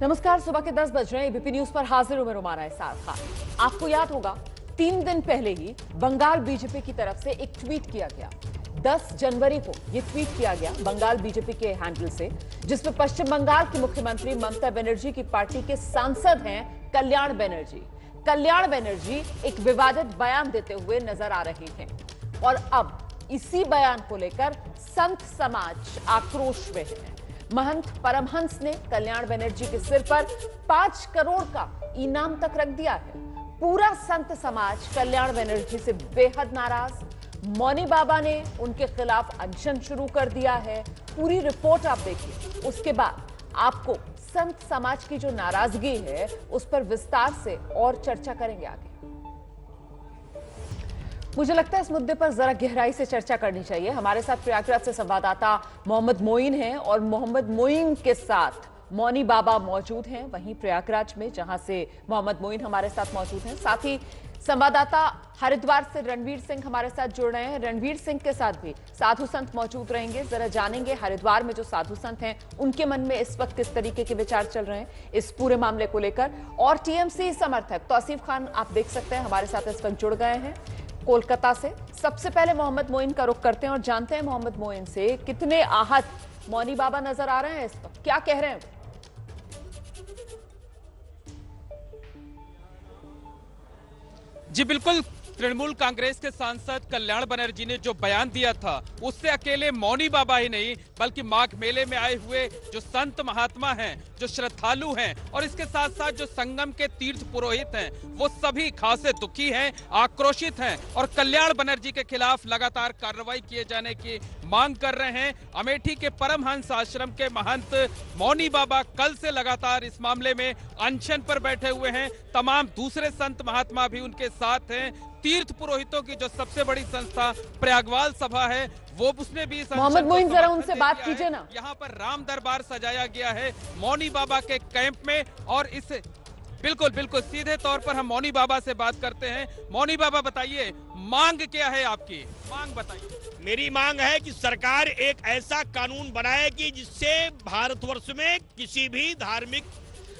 नमस्कार, सुबह के 10 बज रहे हैं। एबीपी न्यूज पर हाजिर हूं मैं रुमाना इसाद खान। आपको याद होगा 3 दिन पहले ही बंगाल बीजेपी की तरफ से एक ट्वीट किया गया। 10 जनवरी को यह ट्वीट किया गया बंगाल बीजेपी के हैंडल से, जिसमें पश्चिम बंगाल की मुख्यमंत्री ममता बनर्जी की पार्टी के सांसद हैं कल्याण बनर्जी। कल्याण बनर्जी एक विवादित बयान देते हुए नजर आ रहे हैं और अब इसी बयान को लेकर संत समाज आक्रोश में है। महंत परमहंस ने कल्याण बनर्जी के सिर पर 5 करोड़ का इनाम तक रख दिया है। पूरा संत समाज कल्याण बनर्जी से बेहद नाराज। मौनी बाबा ने उनके खिलाफ अनशन शुरू कर दिया है। पूरी रिपोर्ट आप देखिए, उसके बाद आपको संत समाज की जो नाराजगी है उस पर विस्तार से और चर्चा करेंगे आगे। मुझे लगता है इस मुद्दे पर जरा गहराई से चर्चा करनी चाहिए। हमारे साथ प्रयागराज से संवाददाता मोहम्मद मोइन हैं और मोहम्मद मोइन के साथ मौनी बाबा मौजूद हैं वहीं प्रयागराज में, जहां से मोहम्मद मोइन हमारे साथ मौजूद हैं। साथ ही संवाददाता हरिद्वार से रणवीर सिंह हमारे साथ जुड़ रहे हैं। रणवीर सिंह के साथ भी साधु संत मौजूद रहेंगे। जरा जानेंगे हरिद्वार में जो साधु संत हैं उनके मन में इस वक्त किस तरीके के विचार चल रहे हैं इस पूरे मामले को लेकर। और टीएमसी समर्थक तौसीफ खान आप देख सकते हैं हमारे साथ इस वक्त जुड़ गए हैं कोलकाता से। सबसे पहले मोहम्मद मोइन का रुख करते हैं और जानते हैं मोहम्मद मोइन से कितने आहत मौनी बाबा नजर आ रहे हैं इस वक्त, क्या कह रहे हैं? जी बिल्कुल, तृणमूल कांग्रेस के सांसद कल्याण बनर्जी ने जो बयान दिया था उससे अकेले मौनी बाबा ही नहीं बल्कि माघ मेले में आए हुए जो संत महात्मा हैं, जो श्रद्धालु हैं और इसके साथ साथ जो संगम के तीर्थ पुरोहित हैं, वो सभी खासे दुखी हैं, आक्रोशित हैं और कल्याण बनर्जी के खिलाफ लगातार कार्रवाई किए जाने की मांग कर रहे हैं। अमेठी के परमहंस आश्रम के महंत मौनी बाबा कल से लगातार इस मामले में अनशन पर बैठे हुए हैं। तमाम दूसरे संत महात्मा भी उनके साथ हैं। तीर्थ पुरोहितों की जो सबसे बड़ी संस्था प्रयागवाल सभा है वो उसने भी मोहम्मद मोइन जरा उनसे बात कीजिए ना। यहाँ पर राम दरबार सजाया गया है मौनी बाबा के कैंप में और इस बिल्कुल सीधे तौर पर हम मौनी बाबा से बात करते हैं। मौनी बाबा बताइए, मांग क्या है आपकी? मांग बताइए। मेरी मांग है कि सरकार एक ऐसा कानून बनाए कि जिससे भारतवर्ष में किसी भी धार्मिक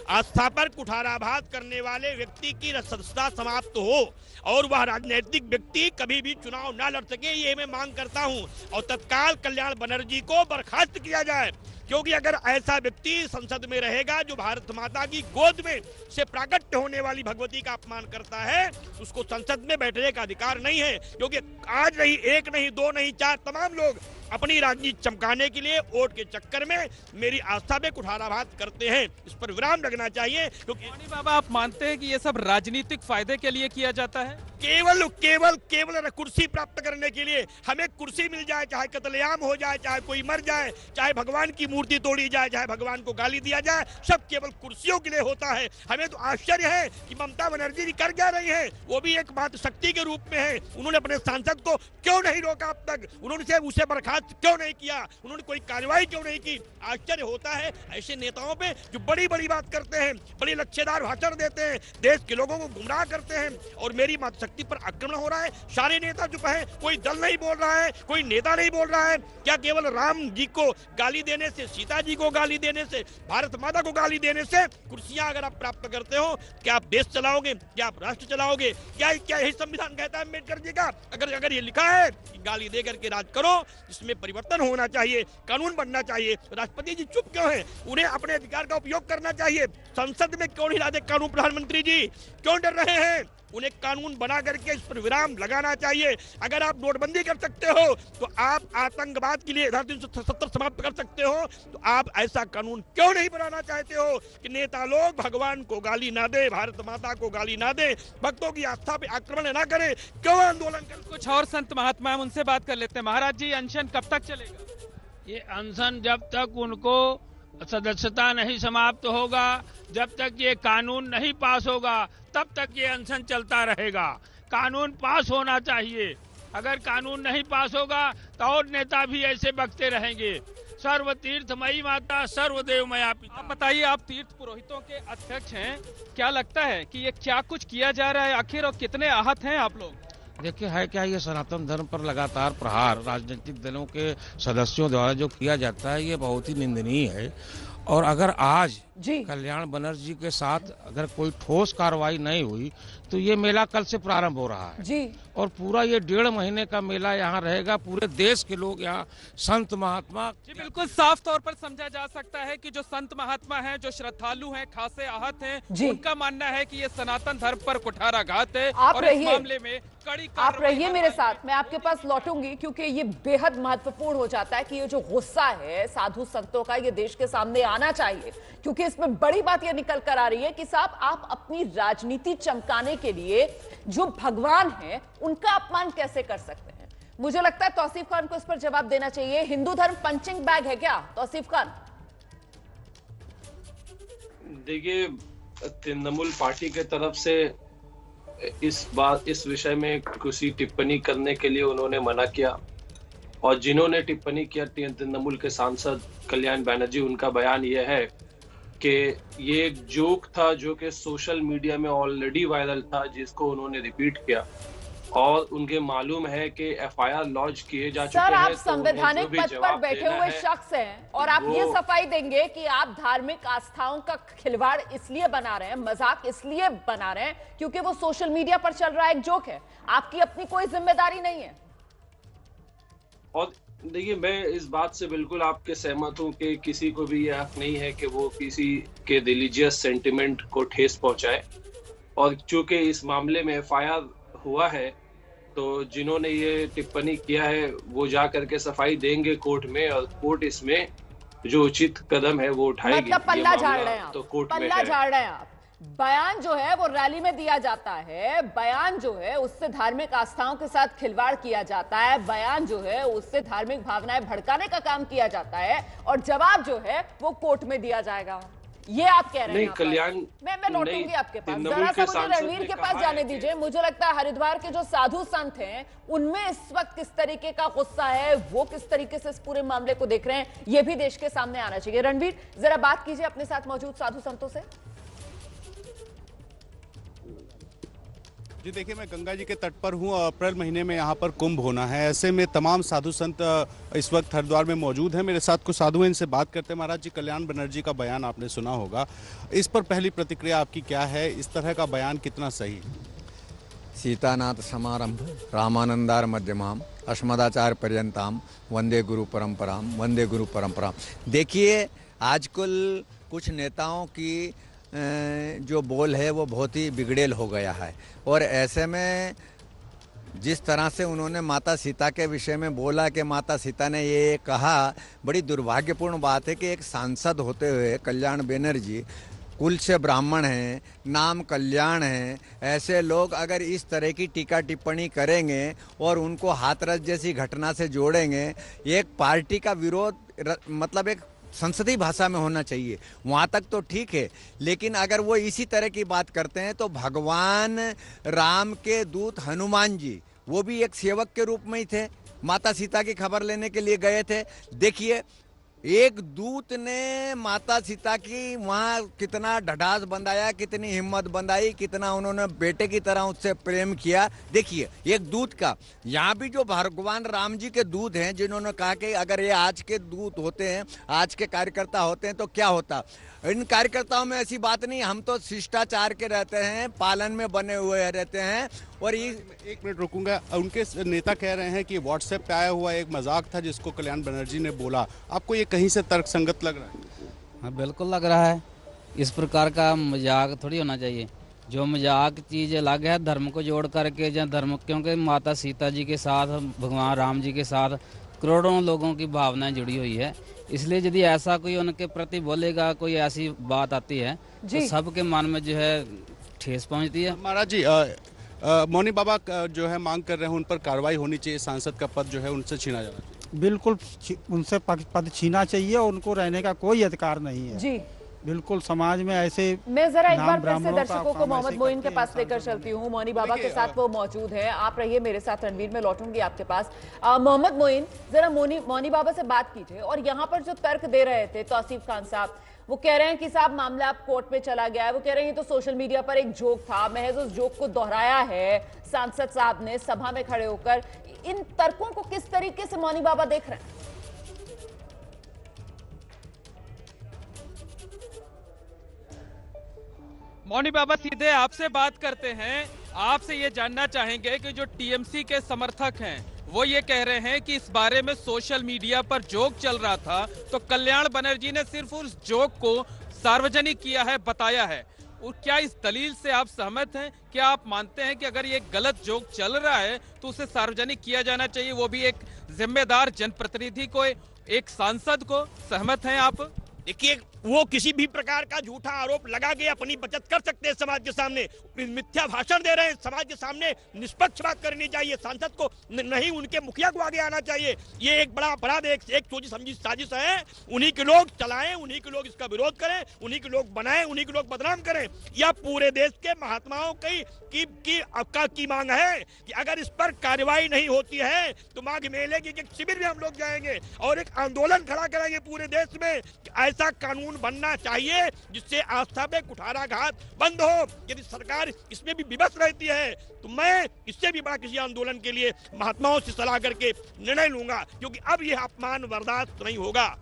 आस्था पर कुठाराघात करने वाले व्यक्ति की सदस्यता समाप्त हो और वह राजनीतिक व्यक्ति कभी भी चुनाव न लड़ सके, ये मैं मांग करता हूं। और तत्काल कल्याण बनर्जी को बर्खास्त किया जाए, क्योंकि अगर ऐसा व्यक्ति संसद में रहेगा जो भारत माता की गोद में से प्राकट्य होने वाली भगवती का अपमान करता है, उसको संसद में बैठने का अधिकार नहीं है। क्योंकि आज नहीं, एक नहीं, दो नहीं, 4 तमाम लोग अपनी राजनीति चमकाने के लिए वोट के चक्कर में मेरी आस्था पे कुठाराघात करते हैं। इस पर विराम लगना चाहिए। क्योंकि मौनी बाबा, आप मानते हैं कि ये सब राजनीतिक फायदे के लिए किया जाता है? केवल कुर्सी प्राप्त करने के लिए। हमें कुर्सी मिल जाए, चाहे कत्लेआम हो जाए, चाहे कोई मर जाए, चाहे भगवान की मूर्ति तोड़ी जाए, चाहे भगवान को गाली दिया जाए, सब केवल कुर्सियों के लिए होता है। हमें तो आश्चर्य है कि ममता बनर्जी जी कर क्या रही है, वो भी एक मात्र शक्ति के रूप में है। उन्होंने अपने सांसद को क्यों नहीं रोका अब तक? उन्होंने उसे बर्खास्त क्यों नहीं किया? उन्होंने कोई कार्रवाई क्यों नहीं की? आश्चर्य होता है ऐसे नेताओं पे जो बड़ी बड़ी बात करते हैं, बड़ी लच्छेदार भाषण देते हैं, देश के लोगों को गुमराह करते हैं और मेरी मात्र शक्ति पर आक्रमण हो रहा है। सारे नेता चुप हैं, कोई दल नहीं बोल रहा है, कोई नेता नहीं बोल रहा है। क्या केवल राम जी को गाली देने से, सीता जी को गाली देने से, भारत माता को गाली देने से कुर्सियां अगर आप प्राप्त करते हो, क्या आप देश चलाओगे? क्या आप राष्ट्र चलाओगे? क्या यही संविधान कहता है अम्बेडकर जी का? अगर ये लिखा है कि गाली दे करके राज करो, इसमें परिवर्तन होना चाहिए, कानून बनना चाहिए। राष्ट्रपति जी चुप क्यों हैं? उन्हें अपने अधिकार का उपयोग करना चाहिए। संसद में क्यों नहीं लाते कानून? प्रधानमंत्री जी क्यों डर रहे हैं? उन्हें कानून बना करके इस पर विराम लगाना चाहिए। अगर आप नोटबंदी कर सकते हो तो आप आतंकवाद के लिए 370 समाप्त कर सकते हो, तो आप ऐसा कानून क्यों नहीं बनाना चाहते हो कि नेता लोग भगवान को गाली ना दे, भारत माता को गाली ना दे, भक्तों की आस्था पे आक्रमण ना करे? क्यों आंदोलन कर? कुछ और संत महात्मा हम उनसे बात कर लेते हैं। महाराज जी, अनशन कब तक चलेगा? ये अनशन जब तक उनको सदस्यता नहीं समाप्त होगा, जब तक ये कानून नहीं पास होगा, तब तक ये अनशन चलता रहेगा। कानून पास होना चाहिए। अगर कानून नहीं पास होगा तो और नेता भी ऐसे बकते रहेंगे। सर्व तीर्थमयी माता सर्वदेवमया पिता। आप बताइए, आप तीर्थ पुरोहितों के अध्यक्ष हैं, क्या लगता है कि ये क्या कुछ किया जा रहा है आखिर और कितने आहत हैं आप लोग? देखिए, है क्या, ये सनातन धर्म पर लगातार प्रहार राजनीतिक दलों के सदस्यों द्वारा जो किया जाता है, ये बहुत ही निंदनीय है। और अगर आज जी। कल्याण बनर्जी के साथ अगर कोई ठोस कार्रवाई नहीं हुई तो ये मेला कल से प्रारंभ हो रहा है जी। और पूरा ये 1.5 महीने का मेला यहाँ रहेगा। पूरे देश के लोग यहाँ संत महात्मा। जी बिल्कुल साफ तौर पर समझा जा सकता है कि जो संत महात्मा हैं, जो श्रद्धालु हैं, खासे आहत हैं, उनका मानना है कि ये सनातन धर्म पर कुठाराघात है और इस मामले में कड़ी आप रहिए मेरे साथ, मैं आपके पास लौटूंगी क्योंकि ये बेहद महत्वपूर्ण हो जाता है कि ये जो गुस्सा है साधु संतों का ये देश के सामने आना चाहिए, क्योंकि इसमें बड़ी बात ये निकल कर आ रही है कि साहब आप अपनी राजनीति चमकाने के लिए जो भगवान है उनका अपमान कैसे कर सकते हैं। मुझे लगता है तौसीफ खान को इस पर जवाब देना चाहिए। हिंदू धर्म पंचिंग बैग है क्या तौसीफ खान? देखिए, तृणमूल पार्टी के तरफ से इस विषय में किसी टिप्पणी करने के लिए उन्होंने मना किया और जिन्होंने टिप्पणी किया तृणमूल के सांसद कल्याण बनर्जी, उनका बयान यह है कि ये एक जोक था जो कि सोशल मीडिया में ऑलरेडी वायरल था, जिसको उन्होंने रिपीट किया और उनके मालूम है कि एफआईआर लॉन्च किए जा चुके हैं। सर, आप संवैधानिक पद पर बैठे हुए शख्स हैं और आप ये सफाई देंगे कि आप धार्मिक आस्थाओं का खिलवाड़ इसलिए बना रहे हैं, मजाक इसलिए बना रहे हैं क्योंकि वो सोशल मीडिया पर चल रहा एक जोक है, आपकी अपनी कोई जिम्मेदारी नहीं है। और देखिए, मैं इस बात से बिल्कुल आपके सहमत हूं कि किसी को भी यह हक नहीं है कि वो किसी के रिलीजियस सेंटिमेंट को ठेस पहुंचाए और चूंकि इस मामले में एफआईआर हुआ है तो जिन्होंने ये टिप्पणी किया है वो जा करके सफाई देंगे कोर्ट में और कोर्ट इसमें जो उचित कदम है वो उठाएगी। मतलब पल्ला झाड़ रहे हैं आप, तो कोर्ट में पल्ला झाड़ रहे हैं आप। बयान जो है वो रैली में दिया जाता है, बयान जो है उससे धार्मिक आस्थाओं के साथ खिलवाड़ किया जाता है, बयान जो है उससे धार्मिक भावनाएं भड़काने का काम किया जाता है और जवाब जो है वो कोर्ट में दिया जाएगा, ये आप कह रहे हैं। नहीं, कल्याण मैं लौटूंगी आपके पास, जरा सा मुझे रणवीर के पास जाने दीजिए। मुझे लगता है हरिद्वार के जो साधु संत हैं उनमें इस वक्त किस तरीके का गुस्सा है, वो किस तरीके से इस पूरे मामले को देख रहे हैं, ये भी देश के सामने आना चाहिए। रणवीर, जरा बात कीजिए अपने साथ मौजूद साधु संतों से। जी देखिए, मैं गंगा जी के तट पर हूँ और अप्रैल महीने में यहाँ पर कुंभ होना है। ऐसे में तमाम साधु संत इस वक्त हरिद्वार में मौजूद हैं। मेरे साथ कुछ साधु हैं, इनसे बात करते हैं। महाराज जी, कल्याण बनर्जी का बयान आपने सुना होगा, इस पर पहली प्रतिक्रिया आपकी क्या है? इस तरह का बयान कितना सही? सीतानाथ समारंभ रामानंदार मध्यमाम अस्मदाचार्य पर्यंताम वंदे गुरु परंपराम वंदे गुरु परंपराम। देखिए, आजकल कुछ नेताओं की जो बोल है वो बहुत ही बिगड़ेल हो गया है और ऐसे में जिस तरह से उन्होंने माता सीता के विषय में बोला कि माता सीता ने ये कहा, बड़ी दुर्भाग्यपूर्ण बात है कि एक सांसद होते हुए कल्याण बनर्जी कुल से ब्राह्मण हैं, नाम कल्याण है, ऐसे लोग अगर इस तरह की टीका टिप्पणी करेंगे और उनको हाथरस जैसी घटना से जोड़ेंगे, एक पार्टी का विरोध मतलब एक संसदीय भाषा में होना चाहिए, वहाँ तक तो ठीक है, लेकिन अगर वो इसी तरह की बात करते हैं तो भगवान राम के दूत हनुमान जी वो भी एक सेवक के रूप में ही थे, माता सीता की खबर लेने के लिए गए थे। देखिए, एक दूत ने माता सीता की वहाँ कितना ढढ़ास बंधाया, कितनी हिम्मत बंधाई, कितना उन्होंने बेटे की तरह उससे प्रेम किया। देखिए, एक दूत का, यहाँ भी जो भगवान राम जी के दूत हैं जिन्होंने कहा कि अगर ये आज के दूत होते हैं, आज के कार्यकर्ता होते हैं तो क्या होता। इन कार्यकर्ताओं में ऐसी बात नहीं, हम तो शिष्टाचार के रहते हैं, पालन में बने हुए रहते हैं। और ये एक मिनट रुकूंगा, उनके नेता कह रहे हैं कि व्हाट्सएप पे आया हुआ एक मजाक था जिसको कल्याण बनर्जी ने बोला, आपको ये कहीं से तर्क संगत लग रहा है? हाँ, बिल्कुल लग रहा है। इस प्रकार का मजाक थोड़ी होना चाहिए। जो मजाक चीज़ अलग है, धर्म को जोड़ करके या धर्म, क्योंकि माता सीता जी के साथ भगवान राम जी के साथ करोड़ों लोगों की भावनाएं जुड़ी हुई है, इसलिए यदि ऐसा कोई उनके प्रति बोलेगा, कोई ऐसी बात आती है तो सबके मन में जो है ठेस पहुंचती है। महाराज जी, मौनी बाबा जो है मांग कर रहे हैं उन पर कार्रवाई होनी चाहिए, सांसद का पद जो है उनसे छीना जाना चाहिए। बिल्कुल उनसे पद छीना चाहिए और उनको रहने का कोई अधिकार नहीं है जी। बिल्कुल समाज में ऐसे। मैं जरा एक बार फिर से दर्शकों को मोहम्मद मोइन के पास लेकर चलती हूँ, मौनी बाबा के साथ वो मौजूद है। आप रहिए मेरे साथ, रणवीर में लौटूंगी आपके पास। मोहम्मद मोइन, जरा मौनी बाबा से बात कीजिए। और यहाँ पर जो तर्क दे रहे थे तौसीफ खान साहब, वो कह रहे हैं कि साहब मामला अब कोर्ट में चला गया है, वो कह रहे हैं ये तो सोशल मीडिया पर एक जोक था, महज उस जोक को दोहराया है सांसद साहब ने सभा में खड़े होकर। इन तर्कों को किस तरीके से मौनी बाबा देख रहे हैं? मौनी बाबा सीधे आपसे बात करते हैं। आपसे ये जानना चाहेंगे कि जो टीएमसी के समर्थक हैं वो ये कह रहे हैं कि इस बारे में सोशल मीडिया पर जोक चल रहा था, तो कल्याण बनर्जी ने सिर्फ उस जोक को सार्वजनिक किया है, बताया है। और क्या इस दलील से आप सहमत हैं? क्या आप मानते हैं कि अगर ये गलत जोक चल रहा है तो उसे सार्वजनिक किया जाना चाहिए, वो भी एक जिम्मेदार जनप्रतिनिधि को, एक सांसद को? सहमत हैं आप? देखिए, वो किसी भी प्रकार का झूठा आरोप लगा के अपनी बचत कर सकते हैं समाज के सामने। मिथ्या भाषण दे रहे हैं, समाज के सामने निष्पक्ष बात करनी चाहिए। सांसद को नहीं, उनके मुखिया को आगे आना चाहिए। ये एक बड़ा अपराध, एक सोची समझी साजिश है। उन्हीं के लोग चलाएं, उन्हीं के लोग इसका विरोध करें, उन्हीं के लोग बनाएं, उन्हीं के लोग बदनाम करें। या पूरे देश के महात्माओं की मांग है कि अगर इस पर कार्रवाई नहीं होती है तो माघ मेले की एक शिविर में हम लोग जाएंगे और एक आंदोलन खड़ा करेंगे पूरे देश में। ऐसा कानून बनना चाहिए जिससे आस्था पे कुठाराघात बंद हो। यदि सरकार इसमें भी विवश रहती है तो मैं इससे भी बड़ा किसी आंदोलन के लिए महात्माओं से सलाह करके निर्णय लूंगा, क्योंकि अब यह अपमान बर्दाश्त नहीं होगा।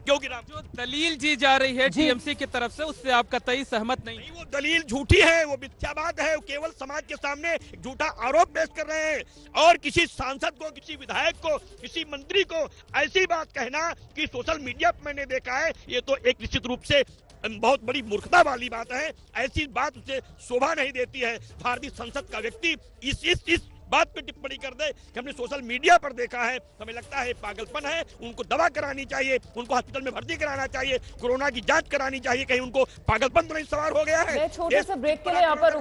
क्योंकि जो दलील दी जा रही है टीएमसी की तरफ से, उससे आप कतई सहमत नहीं? वो दलील झूठी है, वो मिथ्यावाद है। वो केवल समाज के सामने झूठा आरोप पेश कर रहे हैं। और किसी सांसद को, किसी विधायक को, किसी मंत्री को ऐसी बात कहना कि सोशल मीडिया पर मैंने देखा है, ये तो एक निश्चित रूप से बहुत बड़ी मूर्खता वाली बात है। ऐसी बात उसे शोभा नहीं देती है। भारतीय संसद का व्यक्ति इस बात पे टिप्पणी कर दे कि हमने सोशल मीडिया पर देखा है, हमें लगता है पागलपन है। उनको दवा करानी चाहिए, उनको हॉस्पिटल में भर्ती कराना चाहिए, कोरोना की जांच करानी चाहिए। कहीं उनको पागलपन तो नहीं सवार हो गया है? मैं छोटे से ब्रेक के लिए यहाँ पर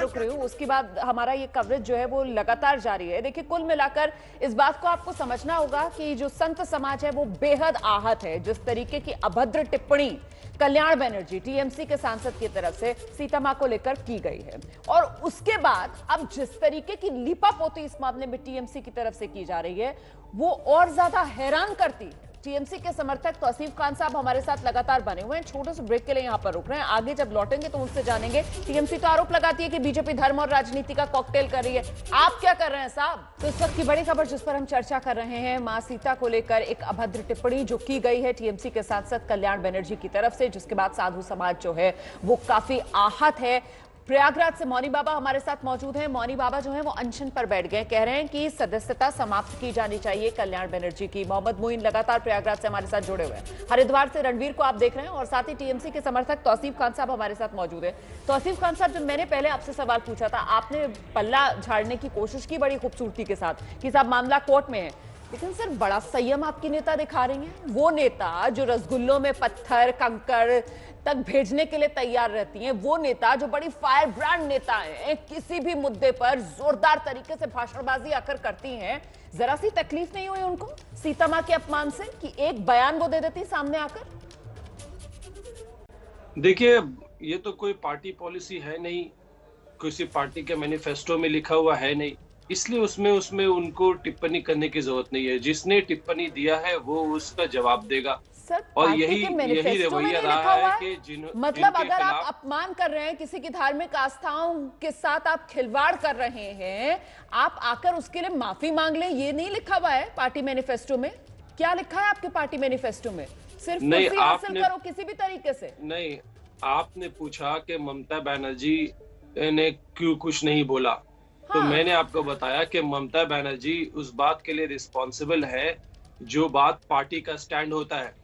रुक रही हूँ, उसके बाद हमारा ये कवरेज जो है वो लगातार जारी है। देखिए, कुल मिलाकर इस बात को आपको समझना होगा कि जो संत समाज है वो बेहद आहत है जिस तरीके की अभद्र टिप्पणी कल्याण बनर्जी टीएमसी के सांसद की तरफ से सीता मां को लेकर की गई है। और उसके बाद अब जिस तरीके की लीपापोती इस मामले में टीएमसी की तरफ से की जा रही है वो और ज्यादा हैरान करती है। टीएमसी के समर्थक तौसीफ खान साहब हमारे साथ लगातार बने हुए हैं। छोटे से ब्रेक के लिए यहां पर रुक रहे हैं, आगे जब लौटेंगे तो उनसे जानेंगे। टीएमसी तो आरोप लगाती है कि बीजेपी धर्म और राजनीति का कॉकटेल कर रही है, आप क्या कर रहे हैं साहब? तो इस वक्त की बड़ी खबर जिस पर हम चर्चा कर रहे हैं, मां सीता को लेकर एक अभद्र टिप्पणी जो की गई है टीएमसी के सांसद कल्याण बनर्जी की तरफ से, जिसके बाद साधु समाज जो है वो काफी आहत है। प्रयागराज से मौनी बाबा हमारे साथ मौजूद हैं। मौनी बाबा जो हैं वो अनशन पर बैठ गए, कह रहे हैं कि सदस्यता समाप्त की जानी चाहिए कल्याण बनर्जी की। मोहम्मद मोइन लगातार प्रयागराज से हमारे साथ जुड़े हुए हैं। हरिद्वार से रणवीर को आप देख रहे हैं और साथ ही टीएमसी के समर्थक तौसीफ खान साहब हमारे साथ मौजूद है। तौसीफ खान साहब, जब मैंने पहले आपसे सवाल पूछा था, आपने पल्ला झाड़ने की कोशिश की बड़ी खूबसूरती के साथ कि साहब मामला कोर्ट में है, लेकिन सर बड़ा संयम आपकी नेता दिखा रही हैं। वो नेता जो रसगुल्लों में पत्थर कंकड़ तक भेजने के लिए तैयार रहती हैं, वो नेता जो बड़ी फायर ब्रांड नेता है, किसी भी मुद्दे पर जोरदार तरीके से भाषणबाजी आकर करती हैं, जरा सी तकलीफ नहीं हुई उनको सीता मां के अपमान से कि एक बयान वो दे देती सामने आकर? देखिए, ये तो कोई पार्टी पॉलिसी है नहीं, किसी पार्टी के मैनिफेस्टो में लिखा हुआ है नहीं, इसलिए उसमें उनको टिप्पणी करने की जरूरत नहीं है। जिसने टिप्पणी दिया है वो उसका जवाब देगा। और यही रवैया रहा है कि मतलब अगर आप अपमान कर रहे हैं, किसी की धार्मिक आस्थाओं के साथ आप खिलवाड़ कर रहे हैं, आप आकर उसके लिए माफी मांग लें, ये नहीं लिखा हुआ है पार्टी मैनिफेस्टो में? क्या लिखा है आपके पार्टी मैनिफेस्टो में? सिर्फ कुर्सी हासिल करो किसी भी तरीके से? नहीं, आपने पूछा कि ममता बनर्जी ने क्यों कुछ नहीं बोला। हाँ। तो मैंने आपको बताया कि ममता बनर्जी उस बात के लिए रिस्पॉन्सिबल है जो बात पार्टी का स्टैंड होता है।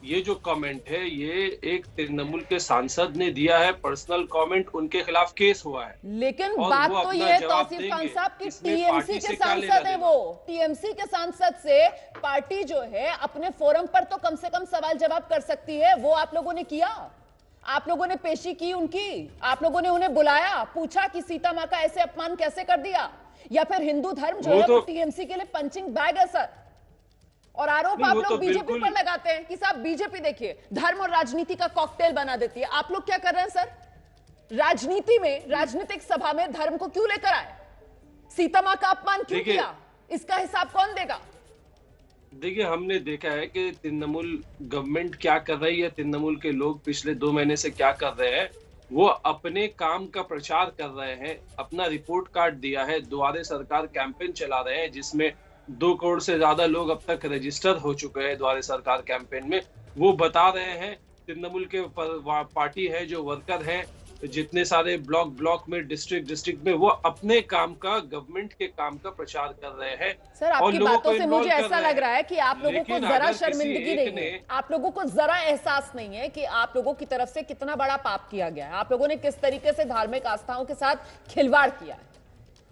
ये जो कमेंट है ये एक तृणमूल के सांसद ने दिया है, पर्सनल कमेंट, उनके खिलाफ केस हुआ है। लेकिन बात तो ये तौसीफ खान साहब की टीएमसी के सांसद है, वो टीएमसी के सांसद से पार्टी जो है अपने फोरम पर तो कम से कम सवाल जवाब कर सकती है। वो आप लोगों ने किया? आप लोगों ने पेशी की उनकी? आप लोगों ने उन्हें बुलाया, पूछा कि सीता मां का ऐसे अपमान कैसे कर दिया? या फिर हिंदू धर्म जो है वो टीएमसी के लिए पंचिंग बैग है सर? और आरोप आप लोग बीजेपी पर लगाते हैं कि साहब बीजेपी देखिए धर्म और राजनीति का कॉकटेल बना देती है। आप लोग क्या कर रहे हैं सर? राजनीति में, राजनीतिक सभा में धर्म को क्यों लेकर आए? सीता मां का अपमान क्यों किया? इसका हिसाब कौन देगा? देखिए, हमने देखा है कि तृणमूल गवर्नमेंट क्या कर रही है, तृणमूल के लोग पिछले 2 महीने से क्या कर रहे हैं। वो अपने काम का प्रचार कर रहे हैं, अपना रिपोर्ट कार्ड दिया है, द्वारे सरकार कैंपेन चला रहे हैं जिसमें 2 करोड़ से ज्यादा लोग अब तक रजिस्टर हो चुके हैं द्वारे सरकार कैंपेन में। वो बता रहे हैं तृणमूल के पार्टी है, जो वर्कर हैं, जितने सारे ब्लॉक में, डिस्ट्रिक्ट में, वो अपने काम का, गवर्नमेंट के काम का प्रचार कर रहे हैं। सर, आपकी बातों से मुझे ऐसा लग रहा है कि आप लोगों को जरा शर्मिंदगी नहीं है, आप लोगों को जरा एहसास नहीं है कि आप लोगों की तरफ से कितना बड़ा पाप किया गया है, आप लोगों ने किस तरीके से धार्मिक आस्थाओं के साथ खिलवाड़ किया है।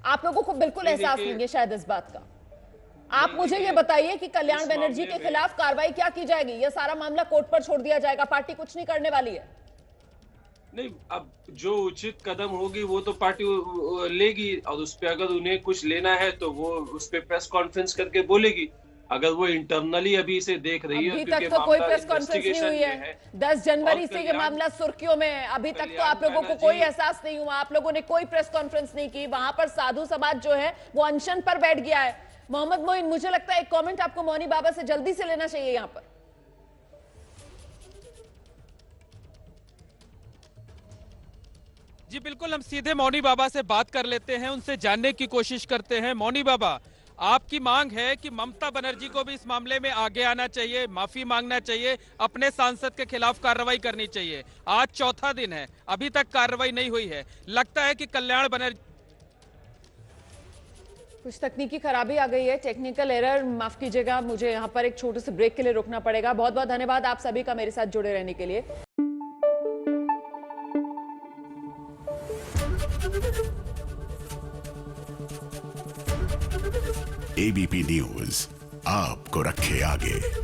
आप लोगों को बिल्कुल एहसास नहीं है शायद इस बात का। आप मुझे ये बताइए कि कल्याण बनर्जी के खिलाफ कार्रवाई क्या की जाएगी? यह सारा मामला कोर्ट पर छोड़ दिया जाएगा, पार्टी कुछ नहीं करने वाली है? नहीं, अब जो उचित कदम होगी वो तो पार्टी लेगी, और उस पे अगर उन्हें कुछ लेना है तो वो उस पे प्रेस कॉन्फ्रेंस करके बोलेगी। अगर वो इंटरनली अभी से देख रही है, अभी तक तो कोई प्रेस कॉन्फ्रेंस नहीं हुई है। 10 जनवरी से ये मामला सुर्खियों में है, अभी तक तो आप लोगों को कोई एहसास नहीं हुआ, आप लोगों ने कोई प्रेस कॉन्फ्रेंस नहीं की। वहां पर साधु समाज जो है वो अनशन पर बैठ गया है। मोहम्मद मोइन, मुझे लगता है एक कमेंट आपको मौनी बाबा से जल्दी से लेना चाहिए यहां पर। जी बिल्कुल, हम सीधे मौनी बाबा से बात कर लेते हैं, उनसे जानने की कोशिश करते हैं। मौनी बाबा, आपकी मांग है कि ममता बनर्जी को भी इस मामले में आगे आना चाहिए, माफी मांगना चाहिए, अपने सांसद के खिलाफ कार्रवाई करनी चाहिए। आज चौथा दिन है, अभी तक कार्रवाई नहीं हुई है। लगता है कि कल्याण बनर्जी, कुछ तकनीकी खराबी आ गई है, टेक्निकल एरर, माफ कीजिएगा, मुझे यहाँ पर एक छोटे से ब्रेक के लिए रुकना पड़ेगा। बहुत बहुत धन्यवाद आप सभी का मेरे साथ जुड़े रहने के लिए। एबीपी न्यूज आपको रखे आगे।